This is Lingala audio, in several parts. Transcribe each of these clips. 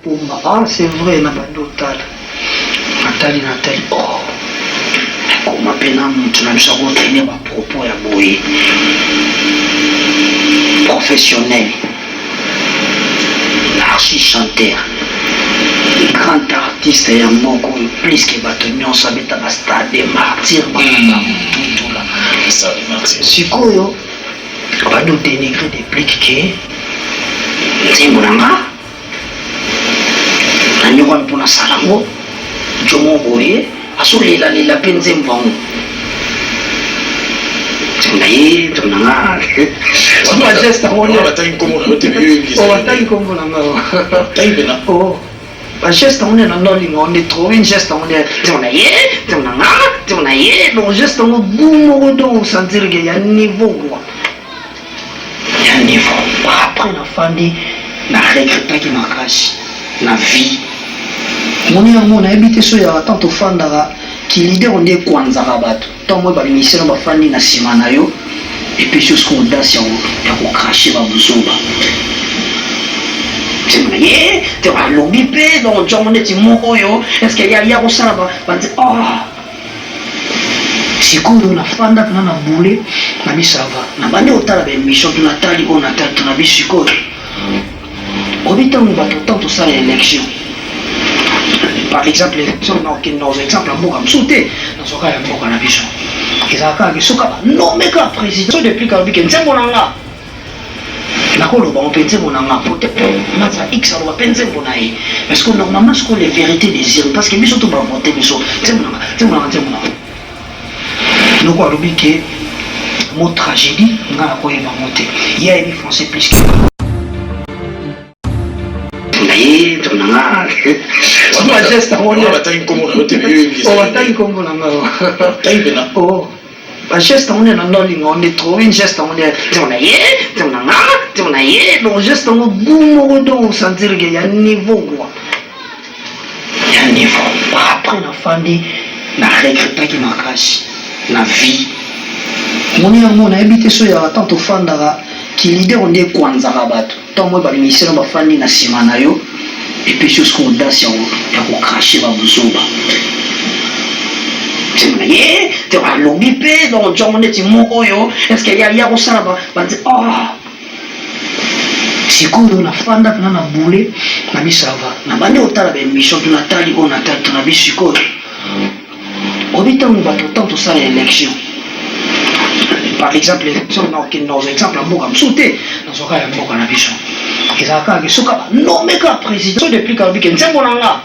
Ah, c'est vrai, na badotal. Nathalie. Oh. Comment peine tu n'as jamais entraîné ma propos à boy. Professionnel. Archi-chanteur. Grand artiste et un mot plus que Batonion, ça met à la stade des martyrs. Si quoi, on va nous dénigrer des pliques qui c'est mon anga. On va pour la salango. Je m'en voyais. À ce la peine c'est bon. Tu n'as pas geste à mon on va t'aider comme on va t'aider. On va t'aider comme on va t'aider. Oh. Un geste on est dans l'olive, on est trop une geste on est donc geste on boum on sentir qu'il y a un niveau quoi. Il y a un niveau. Après la famille, la regret qui m'a caché, la vie. Mon habité sur ya tanto fandara qui leader on est kwanza rabato. Tant moi ba mission ba fandi na simana yo et puis sur ce qu'on dasse ya ko cracher ba buzoba. Tu vas l'obéir donc John est moko est-ce qu'il y a au salaba va dire oh si couru na fanda na boule na bisava na bande otala ba mission de Nathalie on attend na bisiko obita on va tout ça l'élection par exemple l'élection na aucun exemple à Moka sauter dans ce cas il Moka na biso ezaka ke soka non mais ka président depuis ka biki nzembonanga nakolo ba mpenze monanga peut-être matza x alo mpenze bonaye parce que normalement ce que les vérités désirent parce que biso to ba voter biso nzembonanga noko alobi ke mo tragédie nga ko yeba monter il y a une français plus que naye tonanga on va geste on va t'aider comme on va t'aider. On va t'aider comme on va t'aider. Oh. Un geste on est dans l'olive, on est trop une geste on est donc geste on boum on sentir qu'il y a un niveau quoi. Il y a un niveau. Après la famille, la regret qui m'a caché, la vie. Mon habité sur ya tanto fandara qui leader on est kwanza rabato. Tant moi ba mission ba fandi na simana yo et puis sur ce qu'on dasse ya ko cracher ba buzoba. Tu vas l'obéir donc John est moko est-ce qu'il y a au salaba va dire oh si couru na fanda na boule na bisava na bande otala ba mission de Nathalie on attend na bisiko obita on va tout ça l'élection par exemple l'élection na aucun exemple à Moka sauter dans ce cas il Moka na biso ezaka ke soka non mais ka président depuis ka biki nzembonanga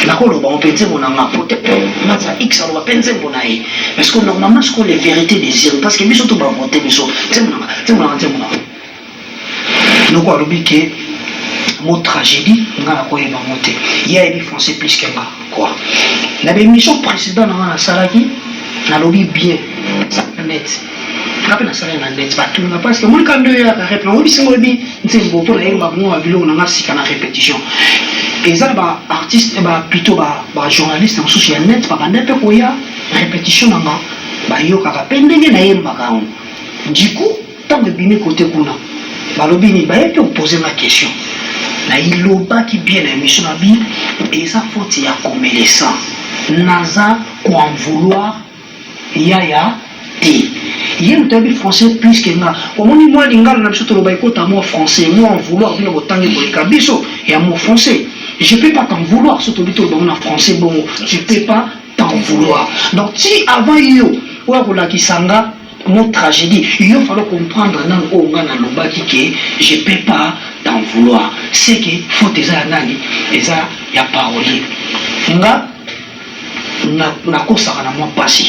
nakolo ba mpenze monanga peut-être matza x alo mpenze bonaye parce que normalement ce que les vérités désirent parce que biso to ba voter biso nzembonanga noko alobi ke mo tragédie nga ko yeba monter il y a une français plus que nga quoi la émission précédente na salaki na lobi bien ça net après na salaki na net ba tout parce que mon kando ya répondre bi singo bi nzembo pour na yeba mo abilo na sika na répétition et ça ba artiste plutôt ba journaliste en social net ba bande pe ko ya répétition na ba yo kaka pendenge na yemba ka on du coup tant de bini côté kuna ba lobi ni ba peut poser ma question na iloba qui bien la émission na bi et ça faut y a comme les sang naza ko en vouloir ya ti il y a un français plus que moi comment ni moi lingala na biso to loba ikota moi français moi en vouloir bien botangi ko kabiso et à moi français je peux pas t'en vouloir surtout bito bon en français bon je peux pas t'en vouloir donc si avant yo ou la kisanga mon tragédie il faut comprendre nan o ngana loba ki je peux pas t'en vouloir c'est que faut déjà nani eza ya parole nga na kosaka na moi passé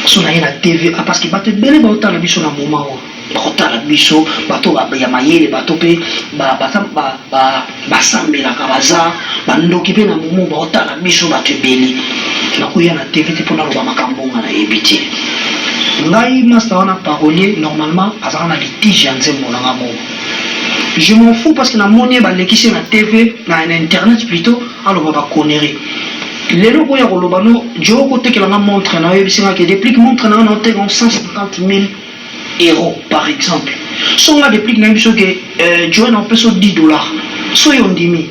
so na la TV parce que bato bele ba otala biso na moment ba otala biso bato ba ya mayele bato pe ba sambela ka baza bandoki pe na moment ba otala biso bato bele na ko ya na TV te pona loba makambo na ebiti ngai master wana parolier normalement azana na litige nzembo na ngamo je m'en fous parce que na moni ba lekisi na TV na internet plutôt alors ba connerie lelo ko ya koloba no joko tekelanga montre na yebisinga ke déplique montre na noté 150 000 euros par exemple songa déplique na biso ke join en peso $10 soki ondimi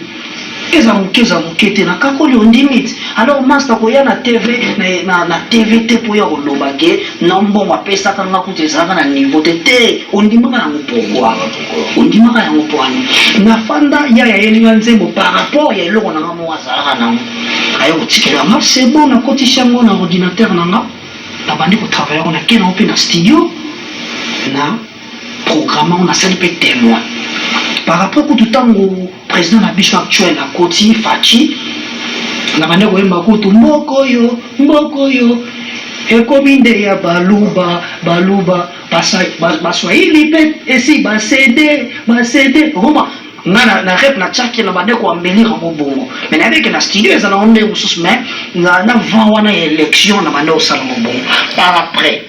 eza moke te na kakoli ondimi te. Alors master koya na tv na tv te mpo ya koloba ke na mbongo apesaka nga kuta ezalaka na niveau te ondimaka yango pourkoi ondimaka yango mpo ani na fanda ya yelinga nzembo par rapport ya eloko na nga moko azalaka nango aye kotikela nga c'est bon nakotisi yango na ordinateur na nga nabandi kotravaille yango nake nango mpe na studio na programme yango nasali mpe témoin par rapport kutu ntango président na biso actuel akoti faci nabandi koyemba kutu mboka oyo ekomi nde ya baluba baswahili mpe esi basede roma nga na rep na tiaki na bande koambelira yango bongo mais nayebeke na studio ezalaka nde mosusu mais na vent wana ya élection na bande osala yango bongo par après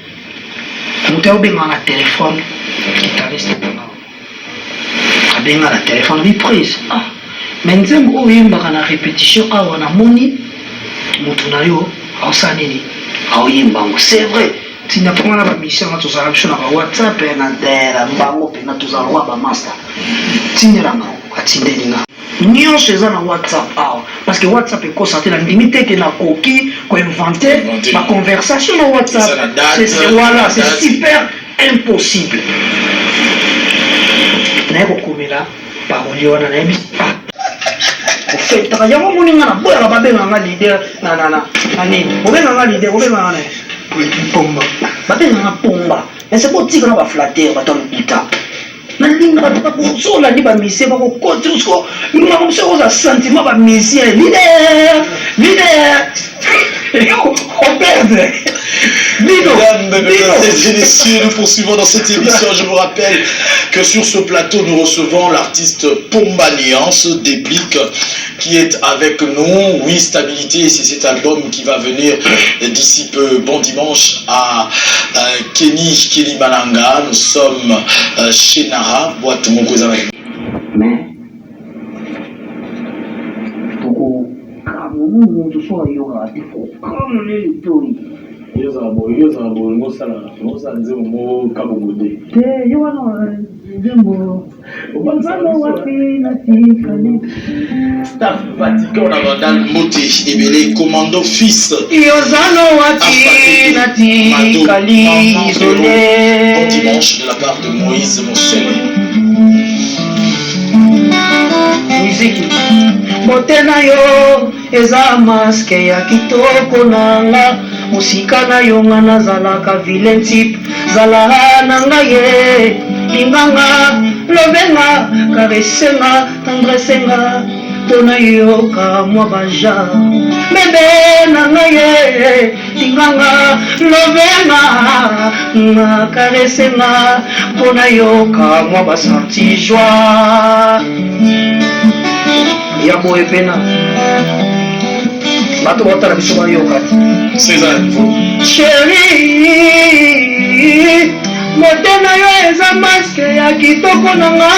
moto obengaka na telefone guitariste abenga na telefone bi prise mais nzembo oyo oyembaka na répétition awa namoni moto na yo aosala nini aoyembango c'est vrai tina mpona na bamission nga tozala biso na bawhatsapp na dera mbango mpena tozala kwa bamaster tindelanga atindelinga nyonso eza na whatsapp awa parce que whatsapp ekosa te na ndimi teke nakoki koinvente baconversation na whatsapp voilà c'est super impossible naye kokomela paroli wana nayebi ofetaka yango moninga na boyaka babenganga lider na nini bobenganga lider bobenganga na pomba babenganga pomba mais c'est botika na baflater bato ya lokuta nalinga bato bakozola ndi bamisie bakokoti usko ngakomse koza sentiment bamisie lider on perde. Mesdames et messieurs, nous poursuivons dans cette émission. Je vous rappelle que sur ce plateau, nous recevons l'artiste Pomba Nuance Déplique qui est avec nous. Oui, Stabilité, c'est cet album qui va venir d'ici peu. Bon dimanche à Kenny Malanga. Nous sommes chez Nara, boîte Mokoza. Mais umuntu soyo ati comme les toys yoza bongo sala nzembo mo kabogode te yo wana nzembo obazalo wapi na tikali staff Vatican on a vandal moté ebele commando fils yozalo wapi na tikali isolé bon dimanche de la part de Moïse Mosele musique bote na yo eza maske ya kitoko nanga musika na yo nga nazalaka vilain type zala na ngai ye linganga lobenga karesenga tendresenga mpona yoka mwa baja bebe na ngai ye linganga lobenga karesenga mpona yoka mwa basanti joie ya boye pena bato baotala biso bayoka sheri motema yo eza maske ya kitoko nanga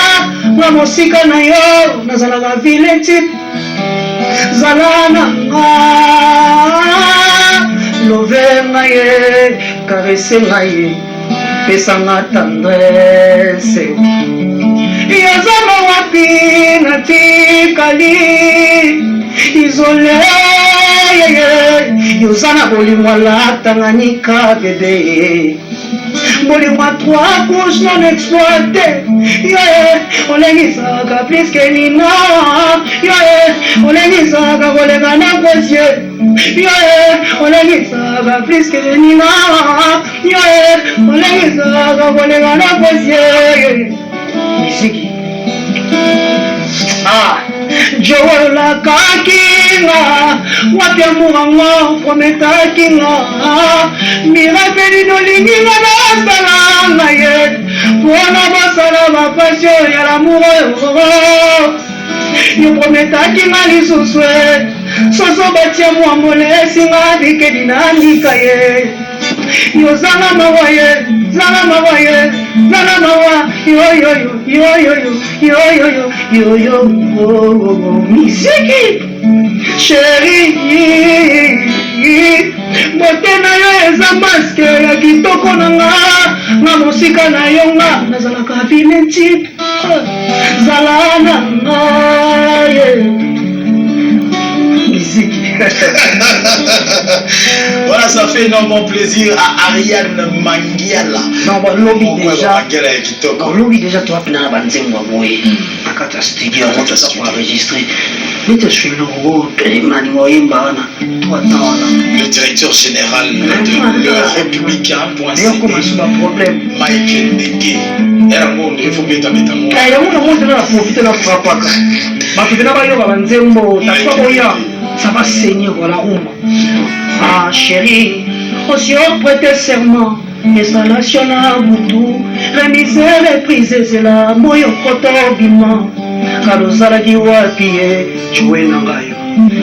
nga mosika na yo nazalaka vilain type zala nanga love ngai karese ngai pesanga tendresse yazama wapi natikali isole yozana bolimwa latanganika bebe bolimwa 3 couches non exploité olengisaka plus que nina olengisaka kolega na kosie olengisaka plus que nina olengisaka kolega na kosie misiki jowolakakinga wapya murango prometakinga mirapeli nolinginga nasalanga ye mpona basala bapasio ya lamour yo prometakinga lisusu soso batia mwa molesinga bikedi nandika ye yozanga mawa ye zanga mawa ye zanga mawa yo misiki sheri bote na yo eza maske ya kitoko nanga na mosika na yo nga nazalaka vilain type Zalana musique. Voilà, ça fait énormément plaisir à Ariane Mangiala. Non, bon, lobby déjà. Kitoko. Lobby déjà, toi, puis dans la bande, c'est moi, oui. À ta studio, à ta studio. Enregistrer. Mais tu suis le gros, Périmani, moi, le directeur général de Le Républicain. D'ailleurs, comment c'est un problème? Mike Ndege. Il faut mettre un mot. Il y a un monde là, profiter de la frappe. Ma fille n'a pas eu à Nzembo, t'as pas moyen. Ça va saigner, voilà, room. Ah, chérie, aussi on prête serment. Installation à Boutou, la misère est prise, c'est la moyo koto bima. Kalozala ki wapi, choué nangayo.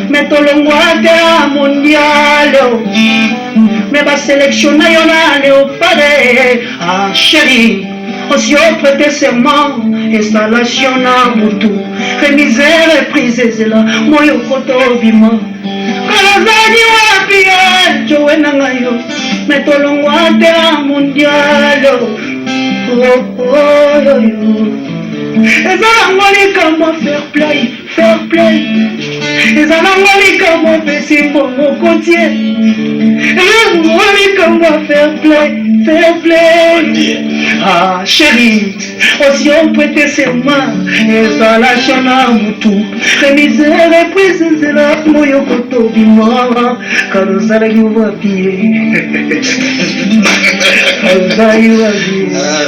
Mais tolongwa te mondial. Mais ba sélection na yona léopard. Ah, chérie. Aussi on prête serment, installation à Boutou, la misère est prise, c'est la moyo koto bima. Kalozala ki wapi, choué nangayo. Mais tolongwa te mondial. Oh, oh, oh, oh. Ezalangoli kama fair play. Ezalangoli kama pesi mbongo kotie. Ezalangoli kama fair play. Ah chérie, aussi on prête serment. Installation à Boutou, misère est prise, c'est la moyo koto bima. Kalozala ki wapi.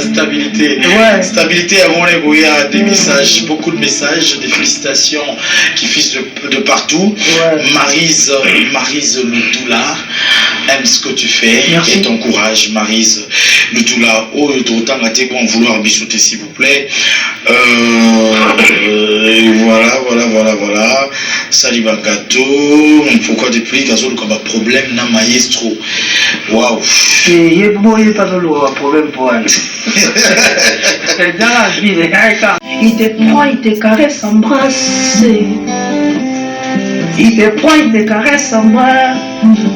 Stabilité. Ouais. Stabilité à mon ego, il y a des messages, beaucoup de messages, des félicitations qui fissent de partout. Ouais. Maryse Lutoula aime ce que tu fais. Merci. Et ton courage, Maryse Lutoula. Oh, autant gâté qu'on vouloir bisouter s'il vous plaît. Voilà. Salut Bagato. Pourquoi depuis Gazol comme un problème na maestro. Waouh. Il n'y a pas de problème pour elle. Il te prend, il te caresse, embrasse. Il te prend, il te caresse, embrasse.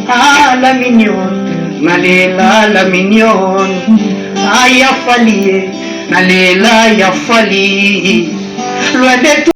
Ah, la mignonne. Nalela, la mignonne. Ah, ya fali. Nalela, ya fali. Loin de tout.